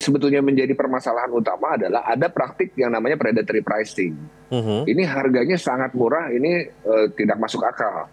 sebetulnya menjadi permasalahan utama adalah ada praktik yang namanya predatory pricing. Ini harganya sangat murah, ini tidak masuk akal.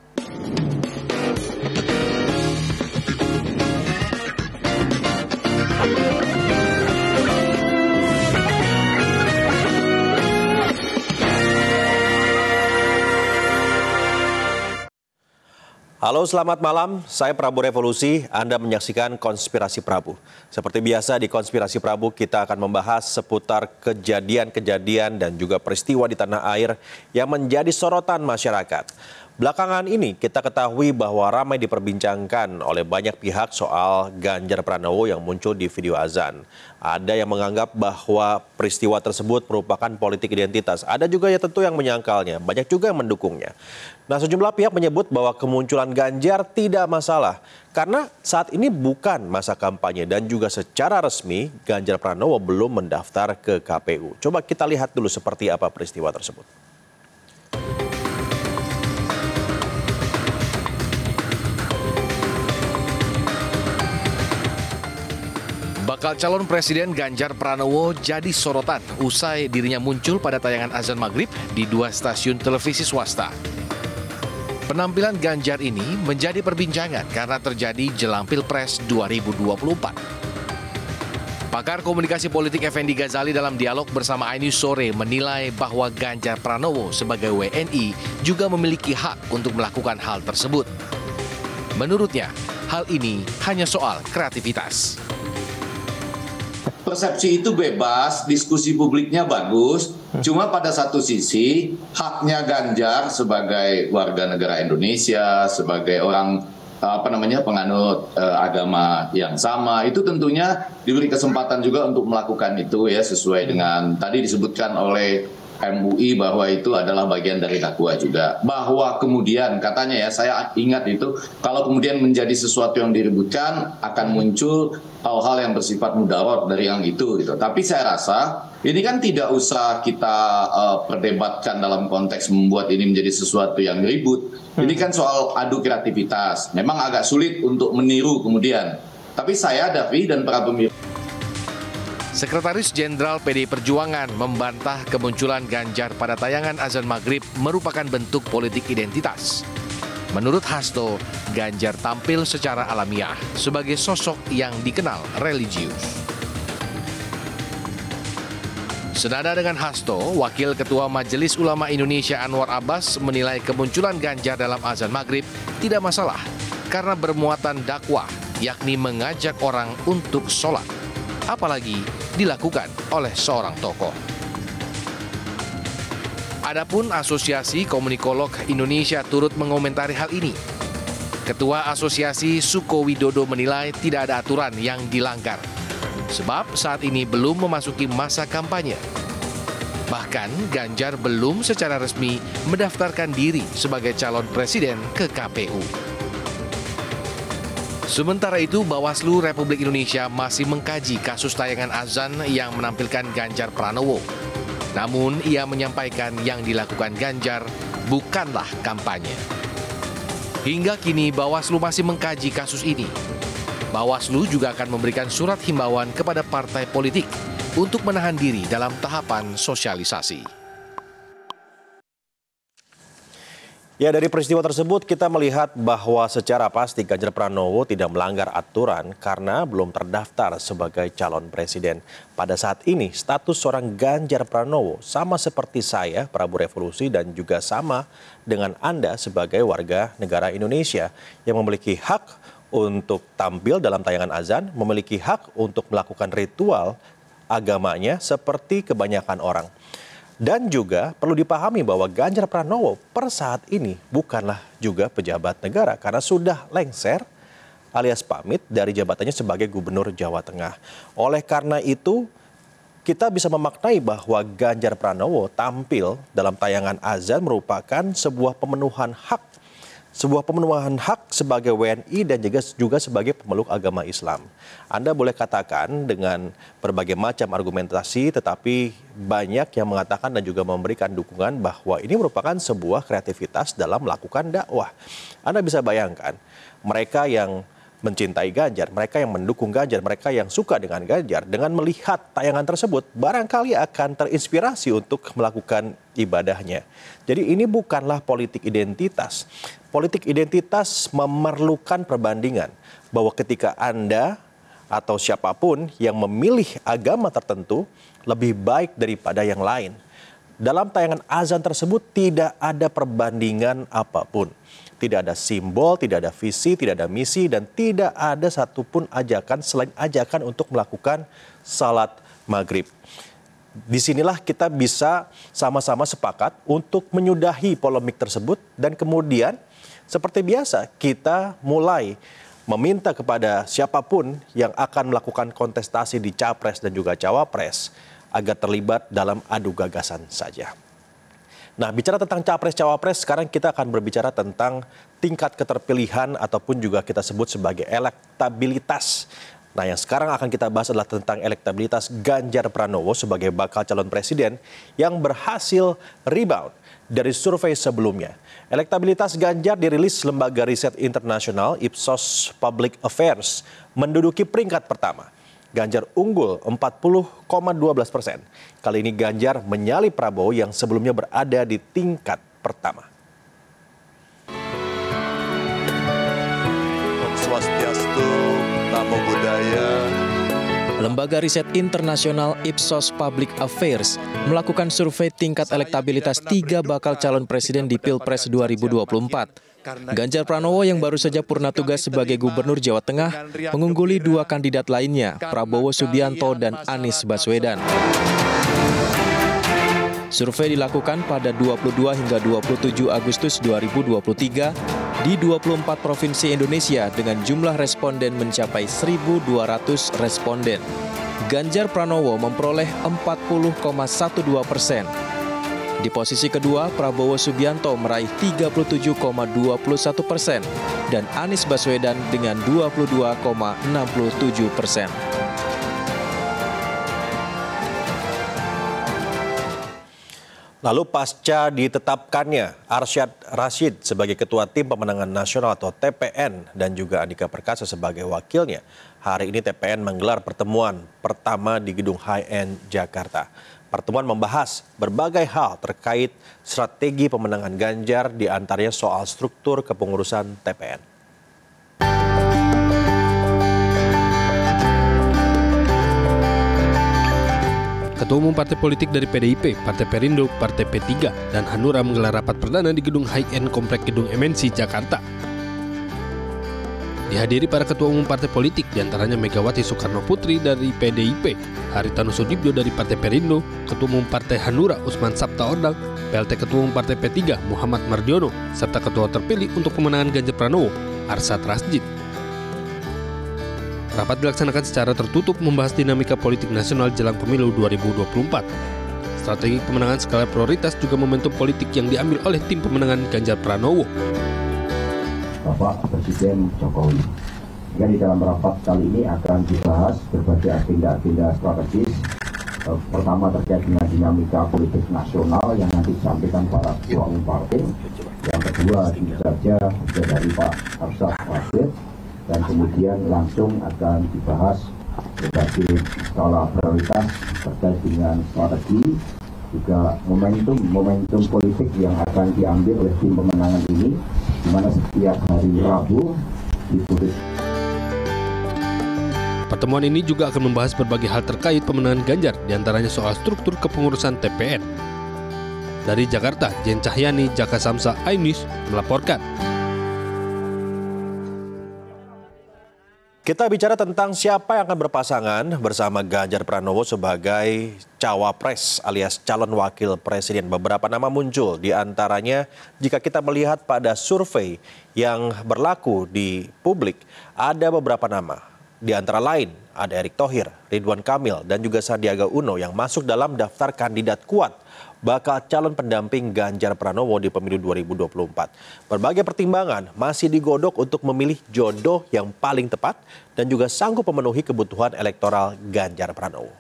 Halo, selamat malam. Saya Prabu Revolusi. Anda menyaksikan Konspirasi Prabu. Seperti biasa di Konspirasi Prabu, kita akan membahas seputar kejadian-kejadian dan juga peristiwa di tanah air yang menjadi sorotan masyarakat. Belakangan ini kita ketahui bahwa ramai diperbincangkan oleh banyak pihak soal Ganjar Pranowo yang muncul di video azan. Ada yang menganggap bahwa peristiwa tersebut merupakan politik identitas. Ada juga ya tentu yang menyangkalnya, banyak juga yang mendukungnya. Nah, sejumlah pihak menyebut bahwa kemunculan Ganjar tidak masalah karena saat ini bukan masa kampanye dan juga secara resmi Ganjar Pranowo belum mendaftar ke KPU. Coba kita lihat dulu seperti apa peristiwa tersebut. Bakal calon Presiden Ganjar Pranowo jadi sorotan usai dirinya muncul pada tayangan azan maghrib di 2 stasiun televisi swasta. Penampilan Ganjar ini menjadi perbincangan karena terjadi jelang Pilpres 2024. Pakar komunikasi politik Effendi Ghazali dalam dialog bersama iNews Sore menilai bahwa Ganjar Pranowo sebagai WNI juga memiliki hak untuk melakukan hal tersebut. Menurutnya, hal ini hanya soal kreativitas. Persepsi itu bebas, diskusi publiknya bagus, cuma pada satu sisi haknya Ganjar sebagai warga negara Indonesia, sebagai orang penganut agama yang sama, itu tentunya diberi kesempatan juga untuk melakukan itu ya sesuai dengan tadi disebutkan oleh MUI bahwa itu adalah bagian dari dakwah juga. Bahwa kemudian katanya ya, saya ingat itu, kalau kemudian menjadi sesuatu yang diributkan akan muncul hal-hal yang bersifat mudarat dari yang itu gitu. Tapi saya rasa ini kan tidak usah kita perdebatkan dalam konteks membuat ini menjadi sesuatu yang ribut. Ini kan soal adu kreativitas. Memang agak sulit untuk meniru kemudian. Tapi saya, Davi, dan para pemirsa. Sekretaris Jenderal PDI Perjuangan membantah kemunculan Ganjar pada tayangan azan maghrib merupakan bentuk politik identitas. Menurut Hasto, Ganjar tampil secara alamiah sebagai sosok yang dikenal religius. Senada dengan Hasto, Wakil Ketua Majelis Ulama Indonesia Anwar Abbas menilai kemunculan Ganjar dalam azan maghrib tidak masalah karena bermuatan dakwah, yakni mengajak orang untuk sholat. Apalagi dilakukan oleh seorang tokoh. Adapun Asosiasi Komunikolog Indonesia turut mengomentari hal ini. Ketua Asosiasi Suko Widodo menilai tidak ada aturan yang dilanggar, sebab saat ini belum memasuki masa kampanye. Bahkan Ganjar belum secara resmi mendaftarkan diri sebagai calon presiden ke KPU. Sementara itu, Bawaslu Republik Indonesia masih mengkaji kasus tayangan azan yang menampilkan Ganjar Pranowo. Namun, ia menyampaikan yang dilakukan Ganjar bukanlah kampanye. Hingga kini, Bawaslu masih mengkaji kasus ini. Bawaslu juga akan memberikan surat himbauan kepada partai politik untuk menahan diri dalam tahapan sosialisasi. Ya, dari peristiwa tersebut kita melihat bahwa secara pasti Ganjar Pranowo tidak melanggar aturan karena belum terdaftar sebagai calon presiden. Pada saat ini status seorang Ganjar Pranowo sama seperti saya, Prabu Revolusi, dan juga sama dengan Anda sebagai warga negara Indonesia yang memiliki hak untuk tampil dalam tayangan azan, memiliki hak untuk melakukan ritual agamanya seperti kebanyakan orang. Dan juga perlu dipahami bahwa Ganjar Pranowo per saat ini bukanlah juga pejabat negara karena sudah lengser alias pamit dari jabatannya sebagai Gubernur Jawa Tengah. Oleh karena itu, kita bisa memaknai bahwa Ganjar Pranowo tampil dalam tayangan azan merupakan sebuah pemenuhan hak. Sebuah pemenuhan hak sebagai WNI dan juga sebagai pemeluk agama Islam. Anda boleh katakan dengan berbagai macam argumentasi, tetapi banyak yang mengatakan dan juga memberikan dukungan bahwa ini merupakan sebuah kreativitas dalam melakukan dakwah. Anda bisa bayangkan, mereka yang mencintai Ganjar, mereka yang mendukung Ganjar, mereka yang suka dengan Ganjar, dengan melihat tayangan tersebut, barangkali akan terinspirasi untuk melakukan ibadahnya. Jadi ini bukanlah politik identitas. Politik identitas memerlukan perbandingan, bahwa ketika Anda atau siapapun yang memilih agama tertentu lebih baik daripada yang lain. Dalam tayangan azan tersebut tidak ada perbandingan apapun. Tidak ada simbol, tidak ada visi, tidak ada misi, dan tidak ada satupun ajakan selain ajakan untuk melakukan salat maghrib. Disinilah kita bisa sama-sama sepakat untuk menyudahi polemik tersebut, dan kemudian seperti biasa kita mulai meminta kepada siapapun yang akan melakukan kontestasi di Capres dan juga Cawapres agar terlibat dalam adu gagasan saja. Nah, bicara tentang Capres-Cawapres, sekarang kita akan berbicara tentang tingkat keterpilihan ataupun juga kita sebut sebagai elektabilitas. Nah, yang sekarang akan kita bahas adalah tentang elektabilitas Ganjar Pranowo sebagai bakal calon presiden yang berhasil rebound dari survei sebelumnya. Elektabilitas Ganjar dirilis lembaga riset internasional Ipsos Public Affairs menduduki peringkat pertama. Ganjar unggul 40,12%. Kali ini Ganjar menyalip Prabowo yang sebelumnya berada di tingkat pertama. Om Swastiastu, Namo Buddhaya. Lembaga riset internasional Ipsos Public Affairs melakukan survei tingkat elektabilitas 3 bakal calon presiden di Pilpres 2024. Ganjar Pranowo yang baru saja purna tugas sebagai Gubernur Jawa Tengah mengungguli 2 kandidat lainnya, Prabowo Subianto dan Anies Baswedan. Survei dilakukan pada 22 hingga 27 Agustus 2023 di 24 provinsi Indonesia dengan jumlah responden mencapai 1.200 responden. Ganjar Pranowo memperoleh 40,12%. Di posisi kedua, Prabowo Subianto meraih 37,21% dan Anies Baswedan dengan 22,67%. Lalu pasca ditetapkannya Arsyad Rashid sebagai Ketua Tim Pemenangan Nasional atau TPN dan juga Andika Perkasa sebagai wakilnya, hari ini TPN menggelar pertemuan pertama di Gedung HIN Jakarta. Pertemuan membahas berbagai hal terkait strategi pemenangan Ganjar, di antaranya soal struktur kepengurusan TPN. Ketua Umum Partai Politik dari PDIP, Partai Perindo, Partai P3, dan Hanura menggelar rapat perdana di Gedung HIN Komplek Gedung MNC, Jakarta. Dihadiri para ketua umum partai politik, diantaranya Megawati Soekarno Putri dari PDIP, Haritanu Sudibyo dari Partai Perindo, Ketua Umum Partai Hanura Usman Sabtaodang, PLT Ketua Umum Partai P3 Muhammad Mardiono, serta Ketua terpilih untuk pemenangan Ganjar Pranowo, Arsyad Rashid. Rapat dilaksanakan secara tertutup membahas dinamika politik nasional jelang pemilu 2024. Strategi pemenangan skala prioritas juga momentum politik yang diambil oleh tim pemenangan Ganjar Pranowo. Bapak Presiden Jokowi. Jadi di dalam rapat kali ini akan dibahas berbagai agenda-agenda strategis. Pertama terkait dengan dinamika politik nasional yang nanti disampaikan para ketua umum partai. Yang kedua tentu saja dari Pak Arsyad Rashid. Dan kemudian langsung akan dibahas berbagai skala prioritas terkait dengan strategi, juga momentum politik yang akan diambil oleh tim pemenangan ini, di mana setiap hari Rabu diputus. Pertemuan ini juga akan membahas berbagai hal terkait pemenangan Ganjar, diantaranya soal struktur kepengurusan TPN. Dari Jakarta, Jen Cahyani, Jaka Samsa, iNews melaporkan. Kita bicara tentang siapa yang akan berpasangan bersama Ganjar Pranowo sebagai Cawapres alias calon wakil presiden. Beberapa nama muncul, di antaranya jika kita melihat pada survei yang berlaku di publik, ada beberapa nama. Di antara lain ada Erick Thohir, Ridwan Kamil, dan juga Sandiaga Uno yang masuk dalam daftar kandidat kuat bakal calon pendamping Ganjar Pranowo di pemilu 2024. Berbagai pertimbangan masih digodok untuk memilih jodoh yang paling tepat dan juga sanggup memenuhi kebutuhan elektoral Ganjar Pranowo.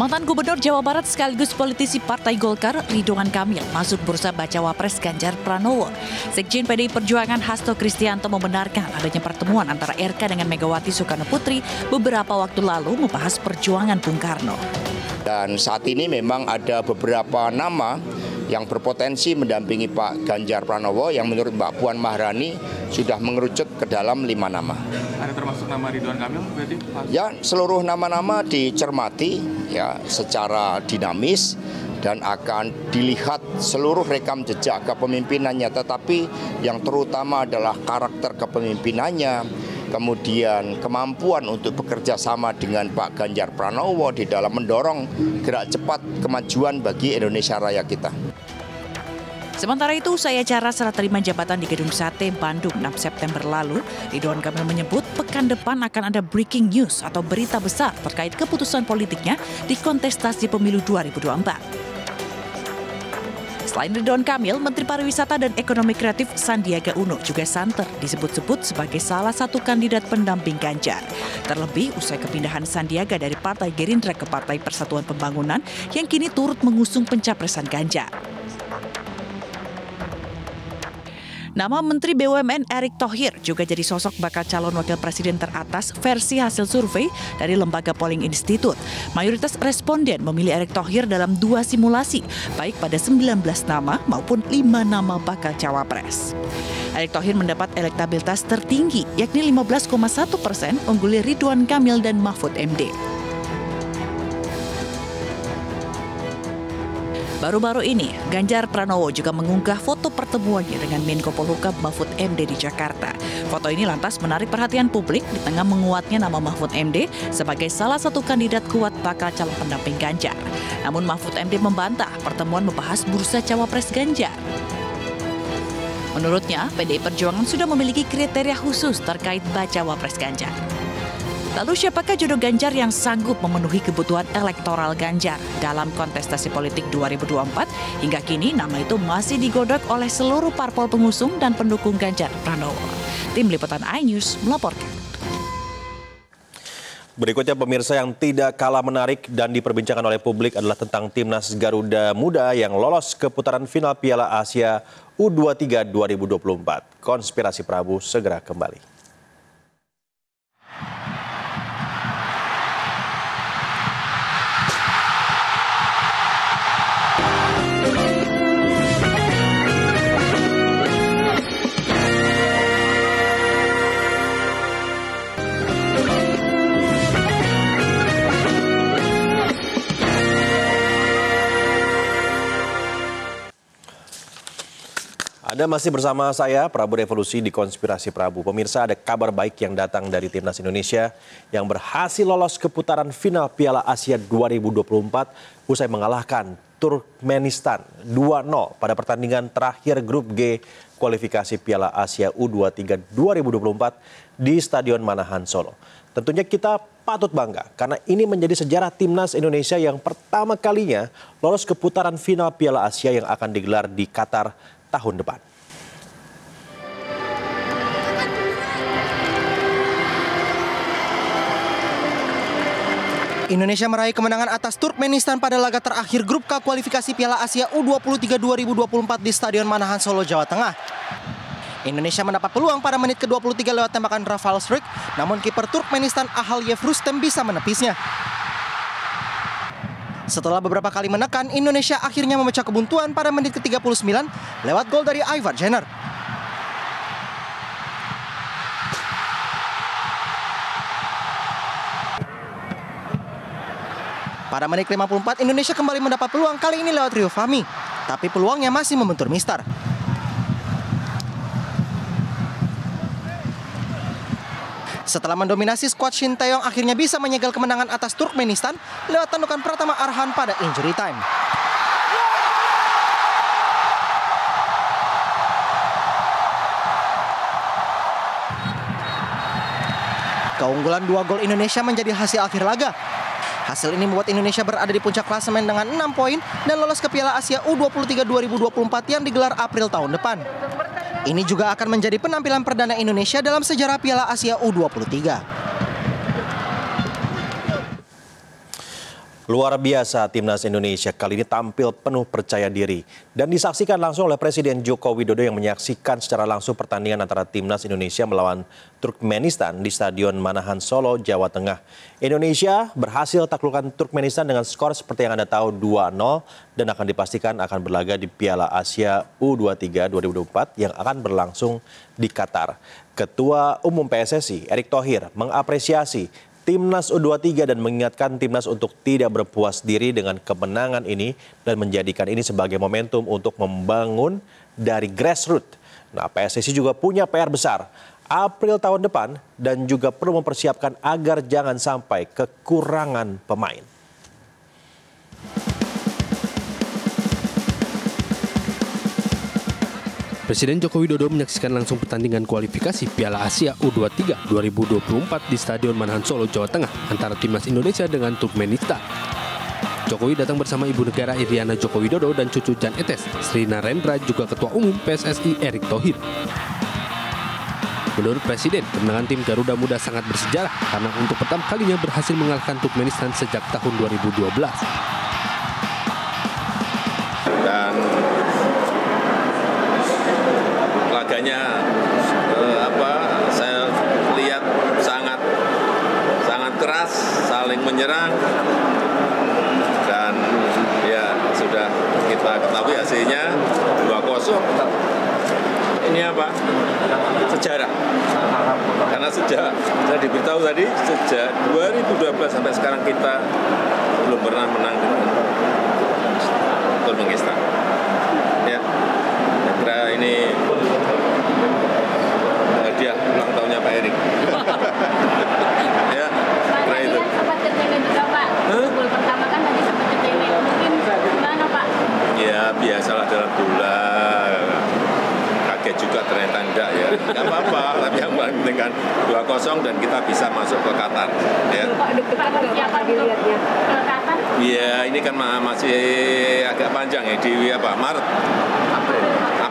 Mantan Gubernur Jawa Barat sekaligus politisi Partai Golkar Ridwan Kamil masuk bursa bacawa pres Ganjar Pranowo. Sekjen PDI Perjuangan Hasto Kristianto membenarkan adanya pertemuan antara RK dengan Megawati Soekarno Putri beberapa waktu lalu membahas perjuangan Bung Karno. Dan saat ini memang ada beberapa nama yang berpotensi mendampingi Pak Ganjar Pranowo yang menurut Mbak Puan Maharani sudah mengerucut ke dalam 5 nama. Ada termasuk nama Ridwan Kamil berarti? Ya, seluruh nama-nama dicermati ya secara dinamis dan akan dilihat seluruh rekam jejak kepemimpinannya, tetapi yang terutama adalah karakter kepemimpinannya, kemudian kemampuan untuk bekerja sama dengan Pak Ganjar Pranowo di dalam mendorong gerak cepat kemajuan bagi Indonesia Raya kita. Sementara itu, usai acara serah terima jabatan di Gedung Sate, Bandung 6 September lalu, Ridwan Kamil menyebut pekan depan akan ada breaking news atau berita besar terkait keputusan politiknya di kontestasi pemilu 2024. Selain Ridwan Kamil, Menteri Pariwisata dan Ekonomi Kreatif Sandiaga Uno juga santer disebut-sebut sebagai salah satu kandidat pendamping Ganjar. Terlebih usai kepindahan Sandiaga dari Partai Gerindra ke Partai Persatuan Pembangunan yang kini turut mengusung pencapresan Ganjar. Nama Menteri BUMN Erick Thohir juga jadi sosok bakal calon wakil presiden teratas versi hasil survei dari lembaga Polling Institute. Mayoritas responden memilih Erick Thohir dalam 2 simulasi, baik pada 19 nama maupun 5 nama bakal cawapres. Erick Thohir mendapat elektabilitas tertinggi, yakni 15,1%, ungguli Ridwan Kamil dan Mahfud MD. Baru-baru ini, Ganjar Pranowo juga mengunggah foto pertemuannya dengan Menko Polhukam Mahfud MD di Jakarta. Foto ini lantas menarik perhatian publik di tengah menguatnya nama Mahfud MD sebagai salah satu kandidat kuat bakal calon pendamping Ganjar. Namun Mahfud MD membantah pertemuan membahas bursa cawapres Ganjar. Menurutnya, PDI Perjuangan sudah memiliki kriteria khusus terkait bacawa pres Ganjar. Lalu siapakah jodoh Ganjar yang sanggup memenuhi kebutuhan elektoral Ganjar dalam kontestasi politik 2024? Hingga kini nama itu masih digodok oleh seluruh parpol pengusung dan pendukung Ganjar Pranowo. Tim Liputan iNews melaporkan. Berikutnya pemirsa, yang tidak kalah menarik dan diperbincangkan oleh publik adalah tentang Timnas Garuda Muda yang lolos ke putaran final Piala Asia U23 2024. Konspirasi Prabu segera kembali. Anda masih bersama saya, Prabu Revolusi, di Konspirasi Prabu. Pemirsa, ada kabar baik yang datang dari Timnas Indonesia yang berhasil lolos ke putaran final Piala Asia 2024 usai mengalahkan Turkmenistan 2-0 pada pertandingan terakhir Grup G kualifikasi Piala Asia U23 2024 di Stadion Manahan Solo. Tentunya kita patut bangga karena ini menjadi sejarah Timnas Indonesia yang pertama kalinya lolos ke putaran final Piala Asia yang akan digelar di Qatar tahun depan. Indonesia meraih kemenangan atas Turkmenistan pada laga terakhir Grup K kualifikasi Piala Asia U23 2024 di Stadion Manahan Solo, Jawa Tengah. Indonesia mendapat peluang pada menit ke-23 lewat tembakan Rafal Strik, namun kiper Turkmenistan Ahalyev Rustem bisa menepisnya. Setelah beberapa kali menekan, Indonesia akhirnya memecah kebuntuan pada menit ke-39 lewat gol dari Ivar Jenner. Pada menit ke-54, Indonesia kembali mendapat peluang, kali ini lewat Rio Fahmi. Tapi peluangnya masih membentur Mister. Setelah mendominasi, skuad Shin Taeyong akhirnya bisa menyegel kemenangan atas Turkmenistan lewat tandukan Pratama Arhan pada injury time. Keunggulan 2 gol Indonesia menjadi hasil akhir laga. Hasil ini membuat Indonesia berada di puncak klasemen dengan 6 poin dan lolos ke Piala Asia U23 2024 yang digelar April tahun depan. Ini juga akan menjadi penampilan perdana Indonesia dalam sejarah Piala Asia U23. Luar biasa, Timnas Indonesia kali ini tampil penuh percaya diri dan disaksikan langsung oleh Presiden Joko Widodo yang menyaksikan secara langsung pertandingan antara Timnas Indonesia melawan Turkmenistan di Stadion Manahan Solo, Jawa Tengah. Indonesia berhasil taklukkan Turkmenistan dengan skor seperti yang Anda tahu 2-0 dan akan dipastikan akan berlaga di Piala Asia U23 2024 yang akan berlangsung di Qatar. Ketua Umum PSSI Erick Thohir mengapresiasi Timnas U23 dan mengingatkan Timnas untuk tidak berpuas diri dengan kemenangan ini dan menjadikan ini sebagai momentum untuk membangun dari grassroots. Nah, PSSI juga punya PR besar April tahun depan dan juga perlu mempersiapkan agar jangan sampai kekurangan pemain. Presiden Joko Widodo menyaksikan langsung pertandingan kualifikasi Piala Asia U23 2024 di Stadion Manahan Solo, Jawa Tengah antara Timnas Indonesia dengan Turkmenistan. Jokowi datang bersama Ibu Negara Iriana Joko Widodo dan cucu Jan Etes, Sri Narendra, juga Ketua Umum PSSI Erick Thohir. Menurut Presiden, kemenangan tim Garuda Muda sangat bersejarah karena untuk pertama kalinya berhasil mengalahkan Turkmenistan sejak tahun 2012. Dan laganya saya lihat sangat keras, saling menyerang, dan ya sudah kita ketahui hasilnya 2-0. Ini apa? Sejarah. Karena sejak saya diberitahu tadi, sejak 2012 sampai sekarang kita belum pernah menang dengan Turkmenistan. Ya, saya kira ini hadiah ulang tahunnya Pak Erik. Ya, kira itu. Sempat kecengin juga Pak. Gol pertama kan tadi sempat kecengin. Mungkin gimana Pak? Ya, biasalah dalam bola. Kaget juga ternyata enggak ya. Enggak apa-apa, tapi yang paling penting kan 2-0 dan kita bisa masuk ke Qatar. Ya. Persiapan untuk ke Qatar? Iya, ini kan masih agak panjang ya, di Maret.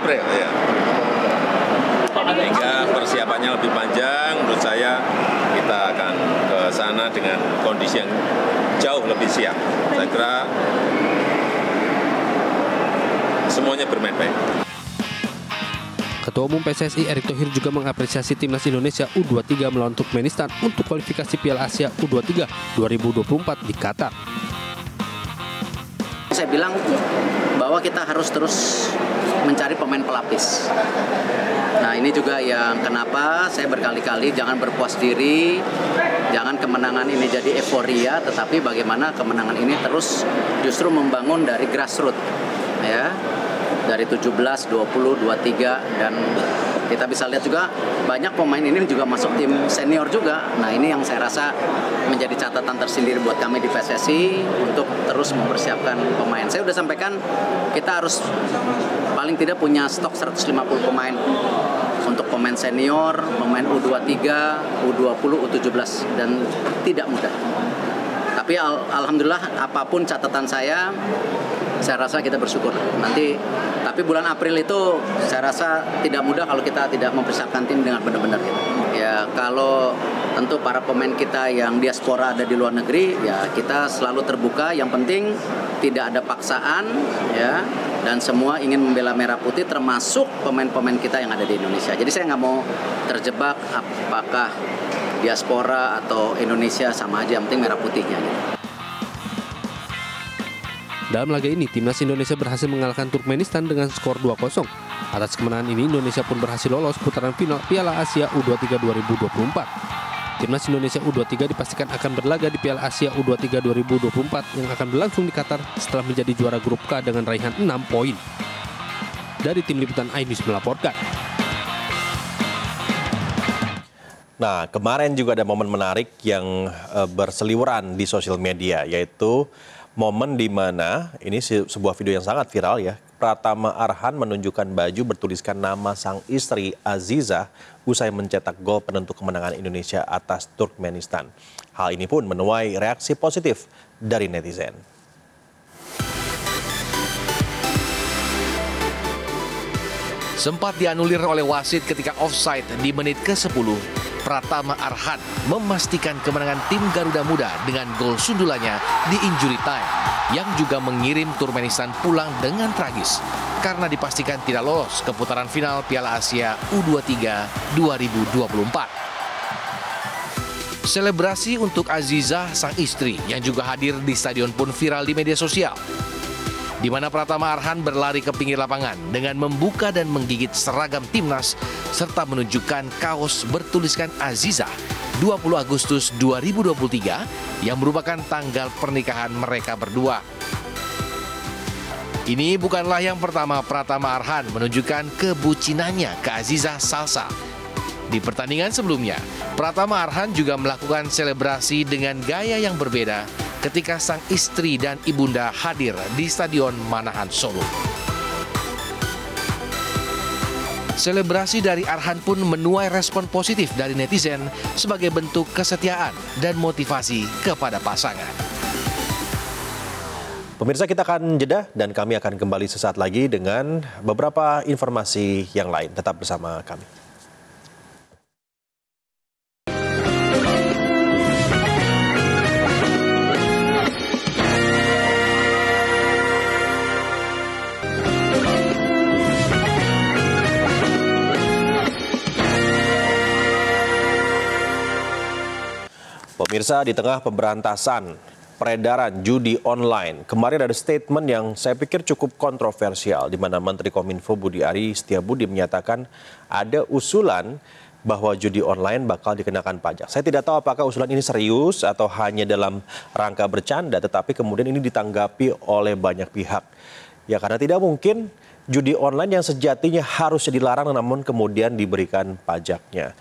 April ya. Sehingga persiapannya lebih panjang, menurut saya kita akan ke sana dengan kondisi yang jauh lebih siap. Saya kira semuanya bermain baik. Ketua Umum PSSI Erick Thohir juga mengapresiasi Timnas Indonesia U23 melawan Turkmenistan untuk kualifikasi Piala Asia U23 2024 di Qatar. Saya bilang bahwa kita harus terus mencari pemain pelapis. Nah, ini juga yang kenapa saya berkali-kali jangan berpuas diri, jangan kemenangan ini jadi euforia, tetapi bagaimana kemenangan ini terus justru membangun dari grassroots, ya. Dari 17, 20, 23, dan kita bisa lihat juga banyak pemain ini juga masuk tim senior juga. Nah, ini yang saya rasa menjadi catatan tersendiri buat kami di PSSI untuk terus mempersiapkan pemain. Saya sudah sampaikan kita harus paling tidak punya stok 150 pemain untuk pemain senior, pemain U23, U20, U17, dan tidak mudah. Tapi alhamdulillah apapun catatan saya rasa kita bersyukur. Tapi bulan April itu saya rasa tidak mudah kalau kita tidak mempersiapkan tim dengan benar-benar gitu. Ya, kalau tentu para pemain kita yang diaspora ada di luar negeri, ya kita selalu terbuka. Yang penting tidak ada paksaan, ya, dan semua ingin membela merah putih, termasuk pemain-pemain kita yang ada di Indonesia. Jadi saya nggak mau terjebak apakah diaspora atau Indonesia sama aja, yang penting merah putihnya gitu. Dalam laga ini, Timnas Indonesia berhasil mengalahkan Turkmenistan dengan skor 2-0. Atas kemenangan ini, Indonesia pun berhasil lolos putaran final Piala Asia U23 2024. Timnas Indonesia U23 dipastikan akan berlaga di Piala Asia U23 2024 yang akan berlangsung di Qatar setelah menjadi juara grup K dengan raihan 6 poin. Dari Tim Liputan iNews melaporkan. Nah, kemarin juga ada momen menarik yang berseliweran di sosial media, yaitu momen di mana ini sebuah video yang sangat viral ya. Pratama Arhan menunjukkan baju bertuliskan nama sang istri Aziza usai mencetak gol penentu kemenangan Indonesia atas Turkmenistan. Hal ini pun menuai reaksi positif dari netizen. Sempat dianulir oleh wasit ketika offside di menit ke-10. Pratama Arhan memastikan kemenangan tim Garuda Muda dengan gol sundulannya di injury time yang juga mengirim Turkmenistan pulang dengan tragis karena dipastikan tidak lolos ke putaran final Piala Asia U23 2024. Selebrasi untuk Azizah, sang istri, yang juga hadir di stadion pun viral di media sosial, di mana Pratama Arhan berlari ke pinggir lapangan dengan membuka dan menggigit seragam timnas serta menunjukkan kaos bertuliskan Azizah 20 Agustus 2023 yang merupakan tanggal pernikahan mereka berdua. Ini bukanlah yang pertama Pratama Arhan menunjukkan kebucinannya ke Azizah Salsa. Di pertandingan sebelumnya, Pratama Arhan juga melakukan selebrasi dengan gaya yang berbeda ketika sang istri dan ibunda hadir di Stadion Manahan Solo. Selebrasi dari Arhan pun menuai respon positif dari netizen sebagai bentuk kesetiaan dan motivasi kepada pasangan. Pemirsa, kita akan jeda dan kami akan kembali sesaat lagi dengan beberapa informasi yang lain. Tetap bersama kami. Pemirsa, di tengah pemberantasan peredaran judi online, kemarin ada statement yang saya pikir cukup kontroversial, di mana Menteri Kominfo Budi Ari Setiabudi menyatakan ada usulan bahwa judi online bakal dikenakan pajak. Saya tidak tahu apakah usulan ini serius atau hanya dalam rangka bercanda, tetapi kemudian ini ditanggapi oleh banyak pihak. Ya, karena tidak mungkin judi online yang sejatinya harusnya dilarang namun kemudian diberikan pajaknya.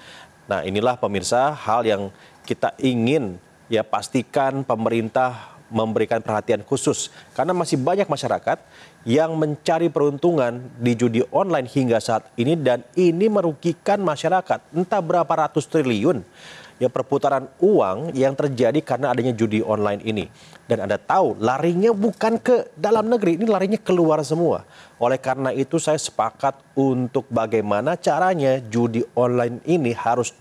Nah, inilah pemirsa hal yang kita ingin ya pastikan pemerintah memberikan perhatian khusus karena masih banyak masyarakat yang mencari peruntungan di judi online hingga saat ini dan ini merugikan masyarakat entah berapa ratus triliun ya perputaran uang yang terjadi karena adanya judi online ini. Dan Anda tahu larinya bukan ke dalam negeri, ini larinya keluar semua. Oleh karena itu saya sepakat untuk bagaimana caranya judi online ini harus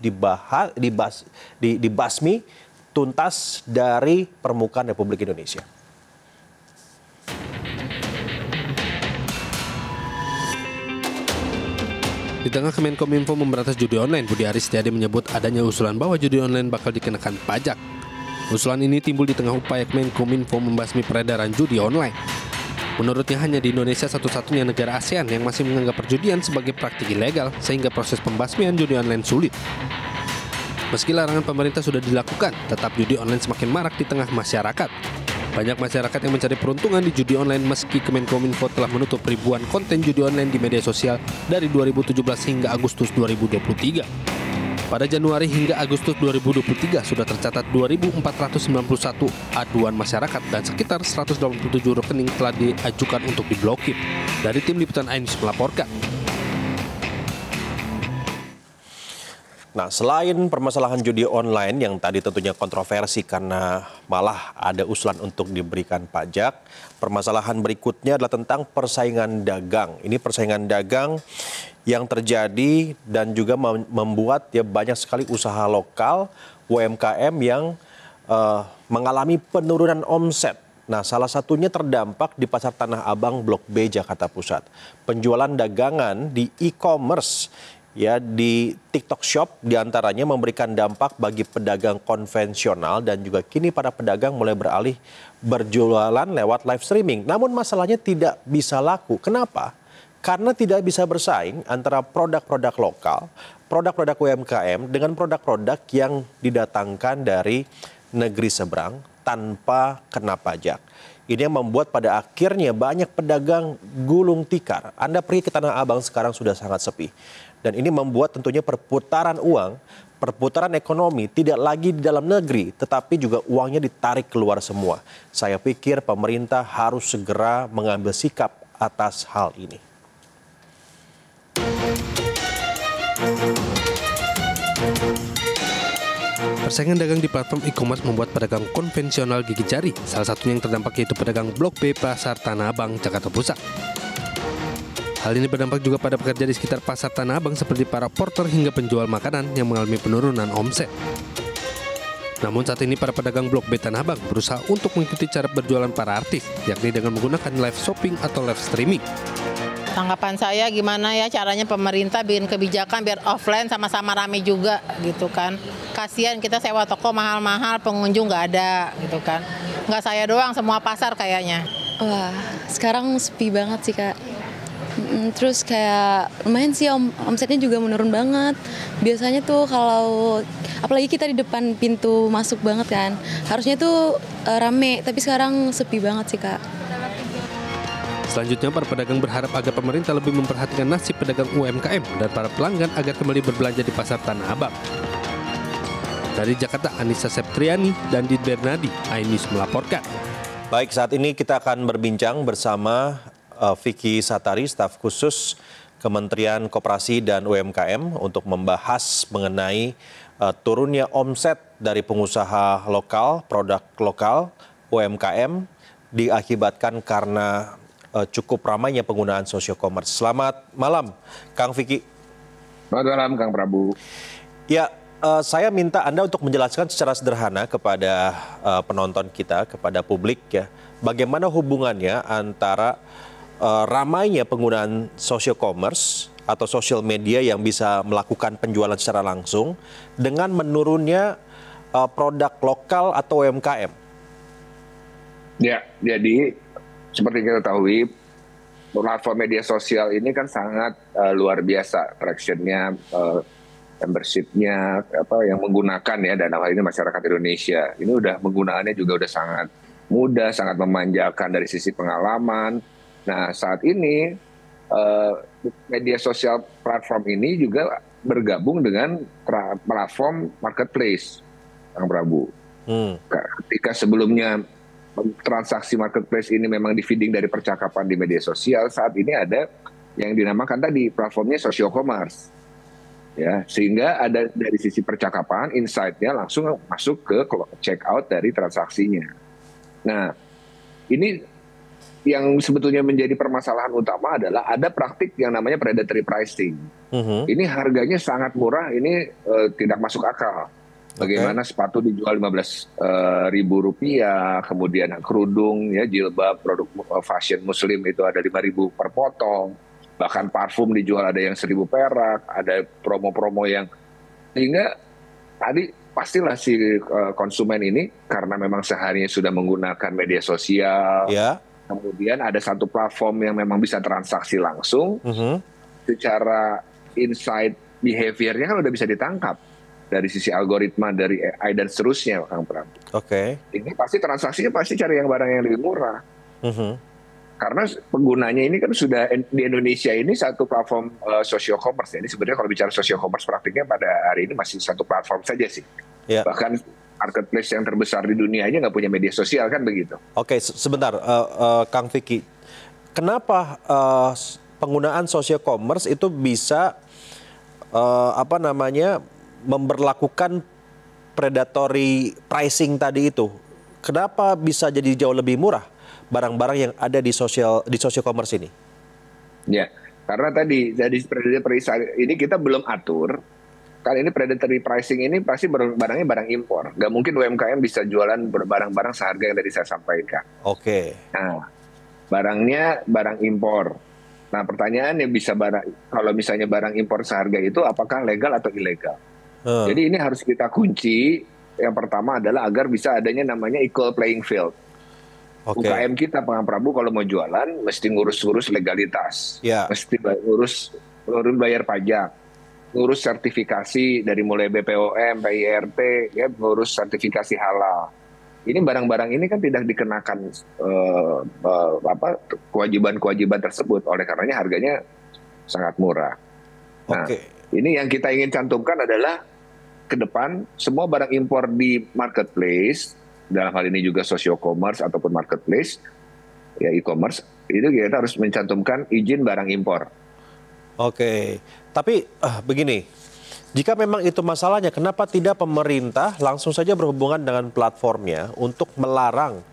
dibasmi tuntas dari permukaan Republik Indonesia. Di tengah Kemenkominfo memberantas judi online, Budi Ari Setiadi menyebut adanya usulan bahwa judi online bakal dikenakan pajak. Usulan ini timbul di tengah upaya Kemenkominfo membasmi peredaran judi online. Menurutnya hanya di Indonesia satu-satunya negara ASEAN yang masih menganggap perjudian sebagai praktik ilegal sehingga proses pembasmian judi online sulit. Meski larangan pemerintah sudah dilakukan, tetap judi online semakin marak di tengah masyarakat. Banyak masyarakat yang mencari peruntungan di judi online meski Kemenkominfo telah menutup ribuan konten judi online di media sosial dari 2017 hingga Agustus 2023. Pada Januari hingga Agustus 2023 sudah tercatat 2.491 aduan masyarakat dan sekitar 187 rekening telah diajukan untuk diblokir. Dari tim liputan iNews melaporkan. Nah, selain permasalahan judi online yang tadi tentunya kontroversi karena malah ada usulan untuk diberikan pajak, permasalahan berikutnya adalah tentang persaingan dagang. Ini persaingan dagang yang terjadi dan juga membuat ya banyak sekali usaha lokal UMKM yang mengalami penurunan omset. Nah, salah satunya terdampak di Pasar Tanah Abang Blok B Jakarta Pusat. Penjualan dagangan di e-commerce ya di TikTok Shop diantaranya memberikan dampak bagi pedagang konvensional dan juga kini para pedagang mulai beralih berjualan lewat live streaming. Namun masalahnya tidak bisa laku. Kenapa? Karena tidak bisa bersaing antara produk-produk lokal, produk-produk UMKM dengan produk-produk yang didatangkan dari negeri seberang tanpa kena pajak. Ini yang membuat pada akhirnya banyak pedagang gulung tikar. Anda pergi ke Tanah Abang sekarang sudah sangat sepi. Dan ini membuat tentunya perputaran uang, perputaran ekonomi tidak lagi di dalam negeri, tetapi juga uangnya ditarik keluar semua. Saya pikir pemerintah harus segera mengambil sikap atas hal ini. Persaingan dagang di platform e-commerce membuat pedagang konvensional gigit jari. Salah satunya yang terdampak yaitu pedagang Blok B Pasar Tanah Abang, Jakarta Pusat. Hal ini berdampak juga pada pekerja di sekitar pasar Tanah Abang seperti para porter hingga penjual makanan yang mengalami penurunan omset. Namun saat ini para pedagang Blok B Tanah Abang berusaha untuk mengikuti cara berjualan para artis, yakni dengan menggunakan live shopping atau live streaming. Tanggapan saya gimana ya caranya pemerintah bikin kebijakan biar offline sama-sama rame juga gitu kan. Kasihan kita sewa toko mahal-mahal, pengunjung nggak ada gitu kan. Nggak saya doang, semua pasar kayaknya. Wah, sekarang sepi banget sih Kak. Terus kayak lumayan sih omsetnya juga menurun banget. Biasanya tuh kalau apalagi kita di depan pintu masuk banget kan, harusnya tuh rame, tapi sekarang sepi banget sih Kak. Selanjutnya para pedagang berharap agar pemerintah lebih memperhatikan nasib pedagang UMKM dan para pelanggan agar kembali berbelanja di pasar Tanah Abang. Dari Jakarta, Anissa Septriani dan Did Bernadi, iNews melaporkan. Baik, saat ini kita akan berbincang bersama Vicky Satari, staf khusus Kementerian Koperasi dan UMKM untuk membahas mengenai turunnya omset dari pengusaha lokal, produk lokal, UMKM diakibatkan karena cukup ramainya penggunaan social commerce. Selamat malam, Kang Vicky. Selamat malam, Kang Prabu. Ya, saya minta Anda untuk menjelaskan secara sederhana kepada penonton kita, kepada publik ya, bagaimana hubungannya antara ramainya penggunaan social commerce atau social media yang bisa melakukan penjualan secara langsung dengan menurunnya produk lokal atau UMKM. Ya, jadi seperti kita ketahui, platform media sosial ini kan sangat luar biasa, traction-nya, membership-nya, yang menggunakan ya, dan hal ini masyarakat Indonesia. Ini udah penggunaannya juga udah sangat mudah, sangat memanjakan dari sisi pengalaman. Nah, saat ini media sosial platform ini juga bergabung dengan platform marketplace, Kang Prabu. Ketika sebelumnya transaksi marketplace ini memang di-feeding dari percakapan di media sosial, saat ini ada yang dinamakan tadi platformnya social commerce. Ya, sehingga ada dari sisi percakapan, insight-nya langsung masuk ke check out dari transaksinya. Nah, ini yang sebetulnya menjadi permasalahan utama adalah ada praktik yang namanya predatory pricing. Ini harganya sangat murah, ini tidak masuk akal. Bagaimana sepatu dijual Rp15.000, kemudian kerudung, ya, jilbab, produk fashion muslim itu ada 5.000 per potong. Bahkan parfum dijual ada yang 1.000 perak, ada promo-promo yang, sehingga tadi pastilah si konsumen ini karena memang seharinya sudah menggunakan media sosial, kemudian ada satu platform yang memang bisa transaksi langsung, secara insight behavior-nya kan udah bisa ditangkap dari sisi algoritma, dari AI dan seterusnya, Kang Prabu. Ini pasti transaksinya pasti cari yang barang yang lebih murah. Karena penggunanya ini kan sudah di Indonesia ini satu platform social commerce. Jadi sebenarnya kalau bicara social commerce praktiknya pada hari ini masih satu platform saja sih. Bahkan marketplace yang terbesar di dunia aja nggak punya media sosial kan begitu. Oke, sebentar, Kang Vicky. Kenapa penggunaan social commerce itu bisa memberlakukan predatory pricing tadi itu? Kenapa bisa jadi jauh lebih murah barang-barang yang ada di social commerce ini? Ya, karena tadi dari predatory pricing ini kita belum atur. Kan ini predatory pricing ini pasti barangnya barang impor. Nggak mungkin UMKM bisa jualan barang-barang seharga yang tadi saya sampaikan. Nah, barangnya barang impor. Nah, pertanyaannya kalau misalnya barang impor seharga itu apakah legal atau ilegal? Jadi ini harus kita kunci. Yang pertama adalah agar bisa adanya namanya equal playing field. UKM kita, Pak Prabu, kalau mau jualan mesti ngurus-ngurus legalitas, mesti ngurus bayar pajak, ngurus sertifikasi dari mulai BPOM, PIRT, ya, ngurus sertifikasi halal. Ini barang-barang ini kan tidak dikenakan kewajiban-kewajiban tersebut, oleh karenanya harganya sangat murah. Nah, ini yang kita ingin cantumkan adalah ke depan semua barang impor di marketplace, dalam hal ini juga social commerce ataupun marketplace, ya e-commerce, itu kita harus mencantumkan izin barang impor. Tapi begini, jika memang itu masalahnya, kenapa tidak pemerintah langsung saja berhubungan dengan platformnya untuk melarang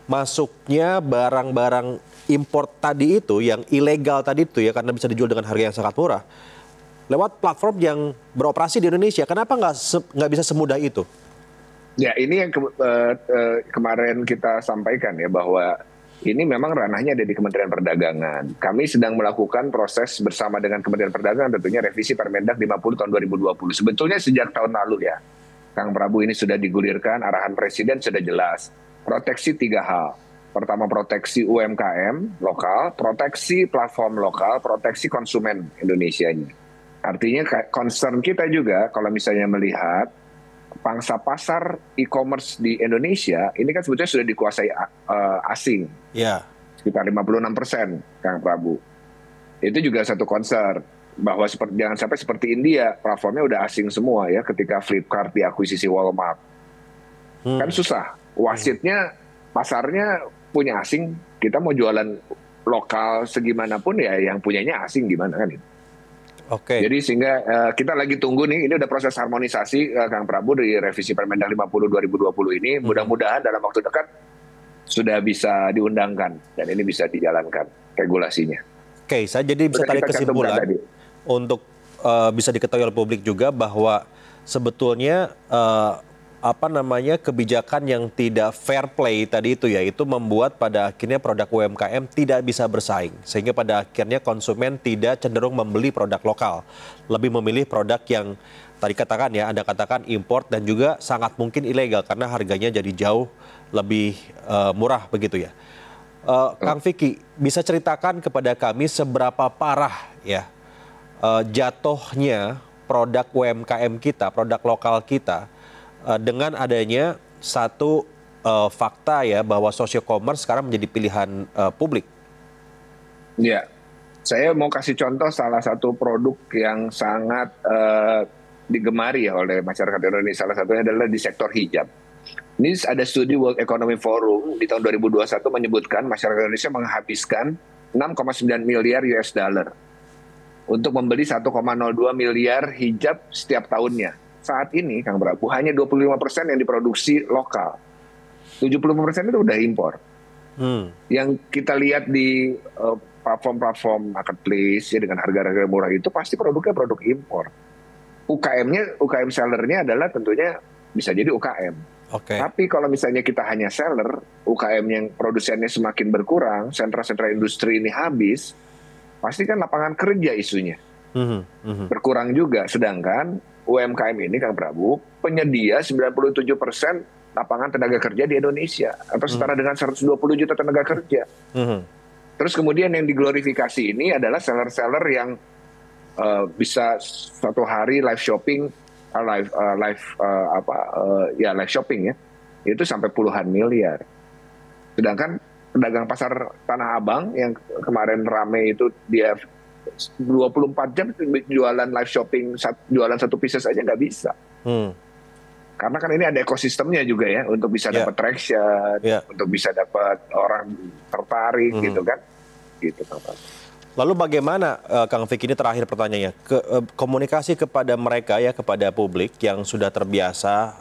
masuknya barang-barang import tadi itu, yang ilegal tadi itu ya, karena bisa dijual dengan harga yang sangat murah, lewat platform yang beroperasi di Indonesia. Kenapa nggak bisa semudah itu? Ya, ini yang kemarin kita sampaikan ya, bahwa ini memang ranahnya ada di Kementerian Perdagangan. Kami sedang melakukan proses bersama dengan Kementerian Perdagangan, tentunya revisi Permendag 50 tahun 2020. Sebetulnya sejak tahun lalu ya, Kang Prabu, ini sudah digulirkan, arahan Presiden sudah jelas. Proteksi 3 hal. Pertama, proteksi UMKM lokal, proteksi platform lokal, proteksi konsumen Indonesianya. Artinya concern kita juga kalau misalnya melihat pangsa pasar e-commerce di Indonesia, ini kan sebetulnya sudah dikuasai asing. Ya. Sekitar 56%, Kang Prabu. Itu juga satu concern, bahwa jangan sampai seperti India, platformnya udah asing semua ya, ketika Flipkart diakuisisi Walmart. Kan susah, wasitnya, pasarnya punya asing, kita mau jualan lokal segimanapun ya yang punyanya asing, gimana kan itu. Oke. Jadi sehingga kita lagi tunggu nih, ini udah proses harmonisasi Kang Prabu di revisi Permendag 50 2020 ini, mudah-mudahan dalam waktu dekat sudah bisa diundangkan dan ini bisa dijalankan regulasinya. Oke, saya jadi bisa tarik kesimpulan untuk bisa diketahui oleh publik juga bahwa sebetulnya kebijakan yang tidak fair play tadi itu ya, itu membuat pada akhirnya produk UMKM tidak bisa bersaing, sehingga pada akhirnya konsumen tidak cenderung membeli produk lokal, lebih memilih produk yang tadi katakan ya, Anda katakan import dan juga sangat mungkin ilegal karena harganya jadi jauh lebih murah begitu ya. Kang Vicky, bisa ceritakan kepada kami seberapa parah ya jatuhnya produk UMKM kita, produk lokal kita, dengan adanya satu fakta ya, bahwa social commerce sekarang menjadi pilihan publik. Ya, saya mau kasih contoh salah satu produk yang sangat digemari ya oleh masyarakat Indonesia. Salah satunya adalah di sektor hijab. Ini ada studi World Economic Forum di tahun 2021 menyebutkan masyarakat Indonesia menghabiskan 6,9 miliar US dollar untuk membeli 1,02 miliar hijab setiap tahunnya. Saat ini, Kang Prabu, hanya 25% yang diproduksi lokal. 75% itu udah impor. Yang kita lihat di platform-platform marketplace ya, dengan harga-harga murah itu pasti produknya produk impor. UKM sellernya adalah tentunya bisa jadi UKM. Tapi kalau misalnya kita hanya seller, UKM yang produsennya semakin berkurang, sentra-sentra industri ini habis, pasti kan lapangan kerja isunya berkurang juga. Sedangkan UMKM ini, Kang Prabu, penyedia 97% lapangan tenaga kerja di Indonesia, atau setara dengan 120 juta tenaga kerja. Terus kemudian yang diglorifikasi ini adalah seller-seller yang bisa satu hari live shopping, live shopping ya, itu sampai puluhan miliar. Sedangkan pedagang pasar Tanah Abang yang kemarin rame itu, dia 24 jam jualan live shopping, jualan satu pieces aja nggak bisa. Karena kan ini ada ekosistemnya juga ya, untuk bisa dapat traction, untuk bisa dapat orang tertarik gitu kan. Gitu, Lalu bagaimana Kang Vicky, ini terakhir pertanyaannya, komunikasi kepada mereka ya, kepada publik yang sudah terbiasa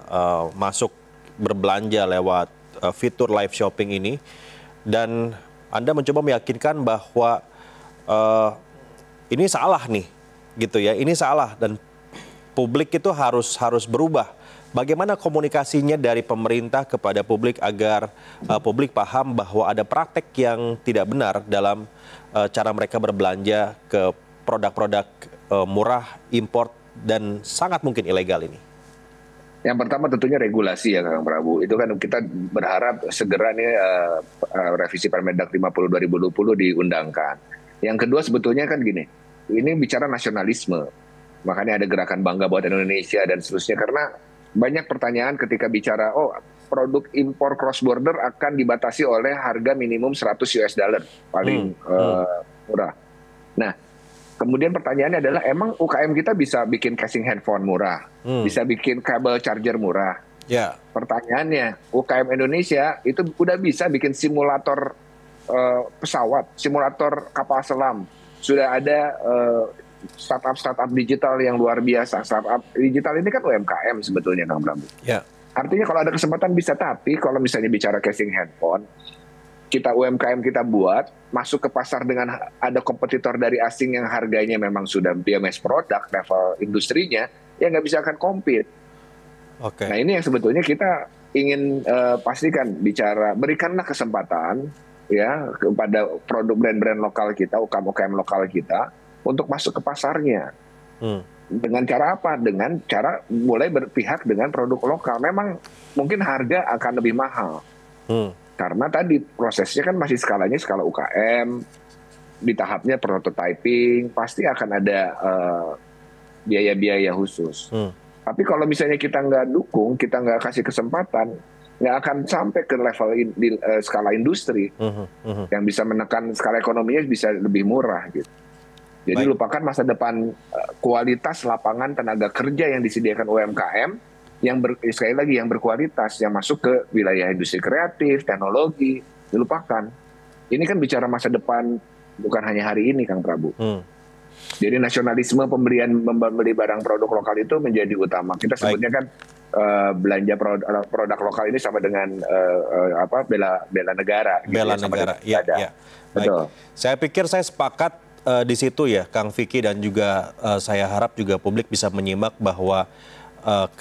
masuk berbelanja lewat fitur live shopping ini, dan Anda mencoba meyakinkan bahwa ini salah nih, gitu ya. Ini salah dan publik itu harus berubah. Bagaimana komunikasinya dari pemerintah kepada publik agar publik paham bahwa ada praktek yang tidak benar dalam cara mereka berbelanja ke produk-produk murah, import, dan sangat mungkin ilegal ini? Yang pertama tentunya regulasi ya, Kang Prabu. Itu kan kita berharap segera nih revisi Permendag 50 2020 diundangkan. Yang kedua sebetulnya kan gini, ini bicara nasionalisme. Makanya ada gerakan Bangga Buatan Indonesia dan seterusnya. Karena banyak pertanyaan ketika bicara, produk impor cross border akan dibatasi oleh harga minimum 100 US dollar paling murah. Nah, kemudian pertanyaannya adalah, emang UKM kita bisa bikin casing handphone murah, bisa bikin kabel charger murah? Pertanyaannya, UKM Indonesia itu udah bisa bikin simulator pesawat, simulator kapal selam. Sudah ada startup digital yang luar biasa. Startup digital ini kan UMKM sebetulnya, Kang Prabu. Artinya kalau ada kesempatan bisa, tapi kalau misalnya bicara casing handphone, kita UMKM kita buat, masuk ke pasar dengan ada kompetitor dari asing yang harganya memang sudah mass product level industrinya, ya nggak bisa akan compete. Oke. Nah ini yang sebetulnya kita ingin pastikan, berikanlah kesempatan ya kepada produk brand-brand lokal kita, UKM-UKM lokal kita untuk masuk ke pasarnya. Dengan cara apa? Dengan cara mulai berpihak dengan produk lokal. Memang mungkin harga akan lebih mahal. Karena tadi prosesnya kan masih skalanya skala UKM, di tahapnya prototyping, pasti akan ada biaya-biaya khusus. Tapi kalau misalnya kita nggak dukung, kita nggak kasih kesempatan, nggak akan sampai ke level skala industri yang bisa menekan skala ekonominya bisa lebih murah gitu. Jadi lupakan masa depan kualitas lapangan tenaga kerja yang disediakan UMKM yang sekali lagi yang berkualitas, yang masuk ke wilayah industri kreatif, teknologi, dilupakan. Ini kan bicara masa depan bukan hanya hari ini, Kang Prabu. Jadi nasionalisme membeli barang produk lokal itu menjadi utama. Kita sebutnya kan belanja produk lokal ini sama dengan bela negara. Bela negara, ya. Betul. Saya pikir saya sepakat di situ ya, Kang Vicky, dan juga saya harap juga publik bisa menyimak bahwa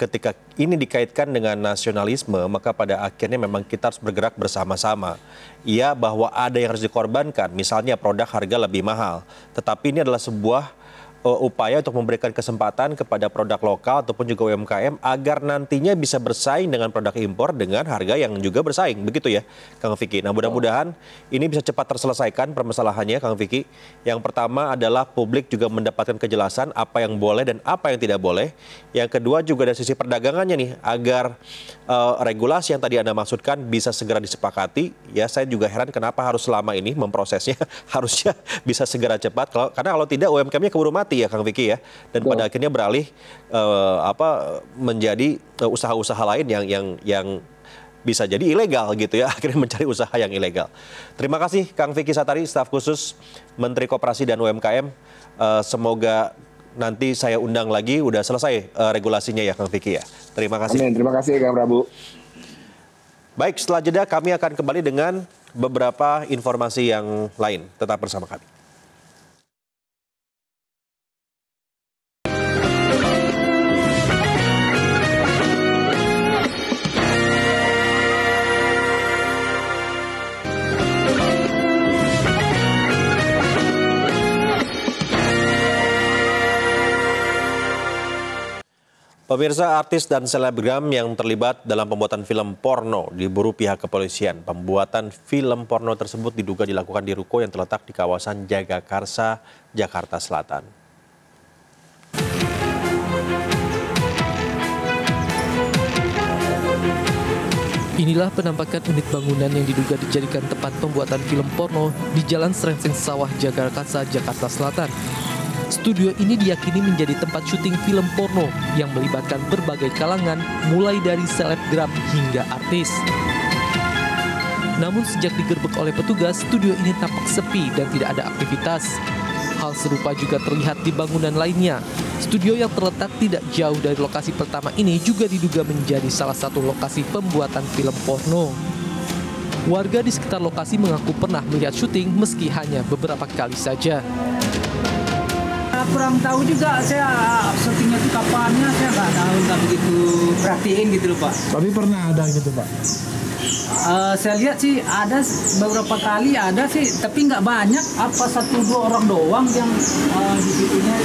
ketika ini dikaitkan dengan nasionalisme, maka pada akhirnya memang kita harus bergerak bersama-sama. Iya, bahwa ada yang harus dikorbankan, misalnya produk harga lebih mahal. Tetapi ini adalah sebuah upaya untuk memberikan kesempatan kepada produk lokal ataupun juga UMKM agar nantinya bisa bersaing dengan produk impor dengan harga yang juga bersaing. Begitu ya, Kang Vicky. Nah, mudah-mudahan ini bisa cepat terselesaikan permasalahannya, Kang Vicky. Yang pertama adalah publik juga mendapatkan kejelasan apa yang boleh dan apa yang tidak boleh. Yang kedua juga dari sisi perdagangannya nih, agar regulasi yang tadi Anda maksudkan bisa segera disepakati. Ya, saya juga heran kenapa harus selama ini memprosesnya. Harusnya bisa segera cepat. Karena kalau tidak UMKM-nya keburu mati ya, Kang Vicky ya, dan pada akhirnya beralih menjadi usaha-usaha lain yang bisa jadi ilegal gitu ya, akhirnya mencari usaha yang ilegal. Terima kasih Kang Vicky Satari, staf khusus Menteri Koperasi dan UMKM. Semoga nanti saya undang lagi, udah selesai regulasinya ya, Kang Vicky ya. Terima kasih. Amin. Terima kasih Kang Prabu. Baik, setelah jeda kami akan kembali dengan beberapa informasi yang lain. Tetap bersama kami. Pemirsa, artis dan selebgram yang terlibat dalam pembuatan film porno diburu pihak kepolisian. Pembuatan film porno tersebut diduga dilakukan di ruko yang terletak di kawasan Jagakarsa, Jakarta Selatan. Inilah penampakan unit bangunan yang diduga dijadikan tempat pembuatan film porno di Jalan Serengseng Sawah, Jagakarsa, Jakarta Selatan. Studio ini diyakini menjadi tempat syuting film porno yang melibatkan berbagai kalangan, mulai dari selebgram hingga artis. Namun sejak digerebek oleh petugas, studio ini tampak sepi dan tidak ada aktivitas. Hal serupa juga terlihat di bangunan lainnya. Studio yang terletak tidak jauh dari lokasi pertama ini juga diduga menjadi salah satu lokasi pembuatan film porno. Warga di sekitar lokasi mengaku pernah melihat syuting meski hanya beberapa kali saja. Kurang tahu juga saya syutingnya itu kapannya, saya nggak begitu perhatiin gitu loh Pak. Tapi pernah ada gitu Pak? Saya lihat sih ada beberapa kali ada sih, tapi nggak banyak, apa 1-2 orang doang yang di situnya.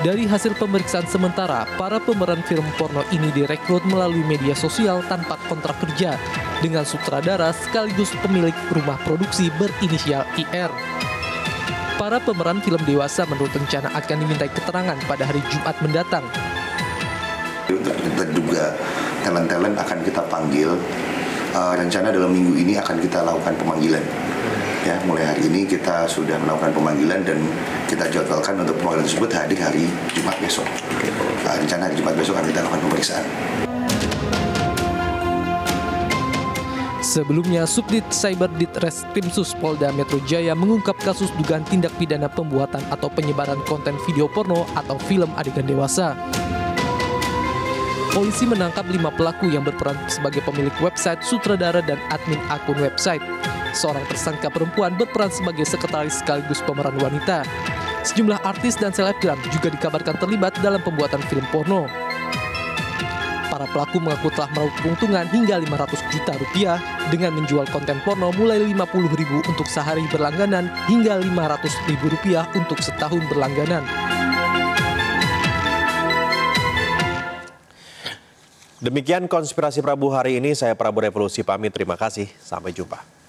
Dari hasil pemeriksaan sementara, para pemeran film porno ini direkrut melalui media sosial tanpa kontrak kerja dengan sutradara sekaligus pemilik rumah produksi berinisial IR. Para pemeran film dewasa menurut rencana akan dimintai keterangan pada hari Jumat mendatang. Kita juga talent-talent akan kita panggil. Rencana dalam minggu ini akan kita lakukan pemanggilan. Ya, mulai hari ini kita sudah melakukan pemanggilan dan kita jadwalkan untuk pemanggilan tersebut hadir hari Jumat besok. Rencana hari Jumat besok akan kita lakukan pemeriksaan. Sebelumnya, Subdit Cyber Ditreskrimsus Polda Metro Jaya mengungkap kasus dugaan tindak pidana pembuatan atau penyebaran konten video porno atau film adegan dewasa. Polisi menangkap 5 pelaku yang berperan sebagai pemilik website, sutradara, dan admin akun website. seorang tersangka perempuan berperan sebagai sekretaris sekaligus pemeran wanita. Sejumlah artis dan selebgram juga dikabarkan terlibat dalam pembuatan film porno. Para pelaku mengaku telah meraup keuntungan hingga 500 juta rupiah dengan menjual konten porno mulai 50.000 untuk sehari berlangganan hingga 500.000 rupiah untuk setahun berlangganan. Demikian Konspirasi Prabu hari ini, saya Prabu Revolusi pamit, terima kasih, sampai jumpa.